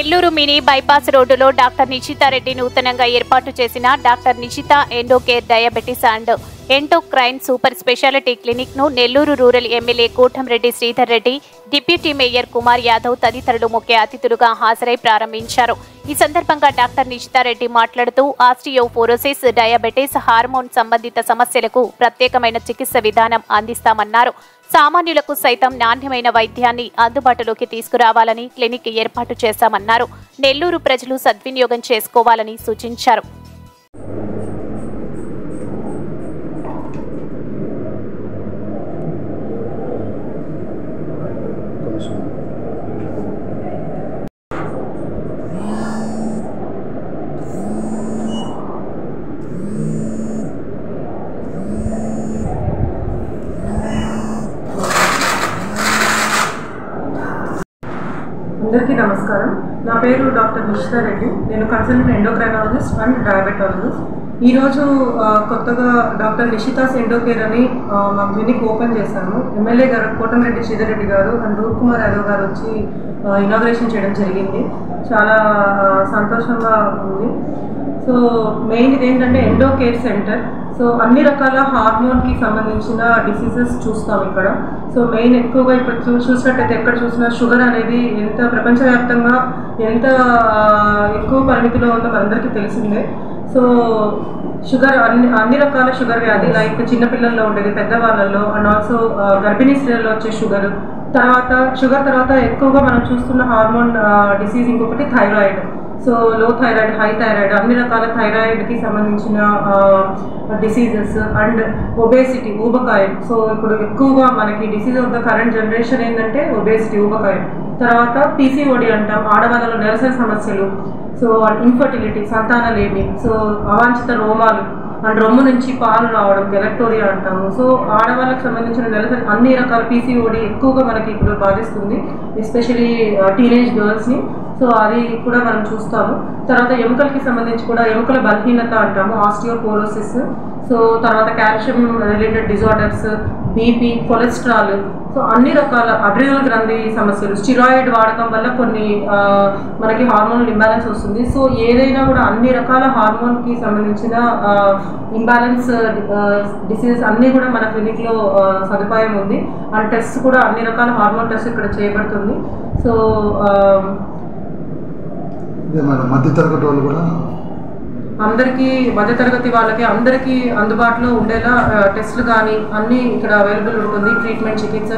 Nellore mini bypass రోడ్డులో doctor Nishitha Reddy నూతనంగా ఏర్పాటు చేసిన doctor Nishitha Endocare diabetes and endocrine super speciality clinic ను Nellore rural MLA Kotamreddy Sridhar Reddy, deputy mayor Kumar Yadav తదితరులు ముఖ్య అతిథులుగా హాజరై ప్రారంభించారు. ఈ సందర్భంగా డాక్టర్ నిషితారెడ్డి మాట్లాడుతూ ఆస్టియోపోరోసిస్, డయాబెటిస్, హార్మోన్ సంబంధిత సమస్యలకు ప్రత్యేకమైన చికిత్స విధానం అందిస్తామన్నారు. సామాన్యులకు సైతం నాణ్యమైన వైద్యాన్ని అందుబాటులోకి తీసుకురావాలని క్లినిక్ ఏర్పాటు చేశామన్నారు. నెల్లూరు ప్రజలు సద్వినియోగం చేసుకోవాలని సూచించారు. అందరికీ నమస్కారం. నా పేరు డాక్టర్ నిషితా రెడ్డి. నేను కన్సల్టెంట్ ఎండోక్రైనాలజిస్ట్ అండ్ డయాబెటాలజిస్ట్. ఈరోజు కొత్తగా డాక్టర్ నిషితాస్ ఎండోకేర్ అని మా క్లినిక్ ఓపెన్ చేశాము. ఎమ్మెల్యే గారు కోటంరెడ్డి శ్రీధర్ రెడ్డి గారు అండ్ కుమార్ యాదవ్ గారు వచ్చి ఇనాగ్రేషన్ చేయడం జరిగింది. చాలా సంతోషంగా ఉంది. సో మెయిన్ ఇదేంటంటే ఎండోకేర్ సెంటర్. సో అన్ని రకాల హార్మోన్కి సంబంధించిన డిసీజెస్ చూస్తాం ఇక్కడ. సో మెయిన్ ఎక్కువగా ఇప్పుడు చూసినట్టయితే ఎక్కడ చూసినా షుగర్ అనేది ఎంత ప్రపంచవ్యాప్తంగా ఎంత ఎక్కువ పరిమితిలో ఉందో మనందరికీ తెలిసిందే. సో షుగర్ అన్ని రకాల షుగర్ వ్యాధి, లైక్ చిన్నపిల్లల్లో ఉండేది, పెద్దవాళ్ళల్లో, అండ్ ఆల్సో గర్భిణీ స్త్రీలలో వచ్చే షుగర్ తర్వాత ఎక్కువగా మనం చూస్తున్న హార్మోన్ డిసీజ్ ఇంకొకటి థైరాయిడ్. సో లో థైరాయిడ్, హై థైరాయిడ్, అన్ని రకాల థైరాయిడ్కి సంబంధించిన డిసీజెస్ అండ్ ఒబేసిటీ, ఊబకాయం. సో ఇప్పుడు ఎక్కువగా మనకి disease of the current generation ఏంటంటే ఒబేసిటీ, ఊబకాయం. తర్వాత పీసీఓడి అంటాం, ఆడవాళ్ళలో నెలసరి సమస్యలు. So infertility, సంతానలేమి. సో అవాంఛిత రోమాలు అండ్ రొమ్ము నుంచి పాలు రావడం, గెలక్టోరియా అంటాము. సో ఆడవాళ్ళకి సంబంధించిన నెలసరి అన్ని రకాల పీసీఓడి ఎక్కువగా మనకి ఇప్పుడు బాధిస్తుంది, ఎస్పెషలీ టీనేజ్ గర్ల్స్ని. సో అది కూడా మనం చూస్తాము. తర్వాత ఎముకలకి సంబంధించి కూడా ఎముకల బలహీనత అంటాము, ఆస్టియోపోరోసిస్. సో తర్వాత calcium related disorders, BP, cholesterol. So అన్ని రకాల అడ్రినల్ గ్రంథి సమస్యలు, స్టిరాయిడ్ వాడకం వల్ల కొన్ని మనకి హార్మోనల్ ఇంబ్యాలెన్స్ వస్తుంది. సో ఏదైనా కూడా అన్ని రకాల హార్మోన్కి సంబంధించిన ఇంబ్యాలెన్స్ డిసీజెస్ అన్నీ కూడా మన క్లినిక్లో సదుపాయం ఉంది. అండ్ టెస్ట్ కూడా అన్ని రకాల హార్మోన్ టెస్ట్ ఇక్కడ చేయబడుతుంది. సో మధ్యతరగతి వాళ్ళు కూడా అందరికీ, మధ్యతరగతి వాళ్ళకి అందరికీ అందుబాటులో ఉండేలా టెస్టులు కానీ అన్నీ ఇక్కడ అవైలబుల్ ఉంటుంది. ట్రీట్మెంట్, చికిత్స.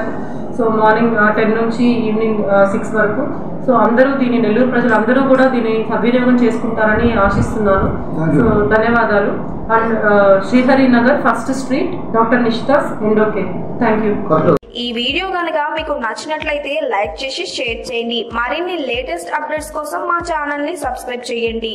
సో మార్నింగ్ 10 నుంచి ఈవినింగ్ 6 వరకు. సో అందరూ దీన్ని, నెల్లూరు ప్రజలు అందరూ కూడా దీన్ని సద్వినియోగం చేసుకుంటారని ఆశిస్తున్నాను. సో ధన్యవాదాలు. And Srihari Nagar, 1st street, doctor Nishitha's Endocare. Thank you. ఈ వీడియో కనుక మీకు నచ్చినట్లయితే లైక్ చేసి షేర్ చేయండి. మరిన్ని లేటెస్ట్ అప్డేట్స్ కోసం మా ఛానల్ ని సబ్స్క్రైబ్ చేయండి.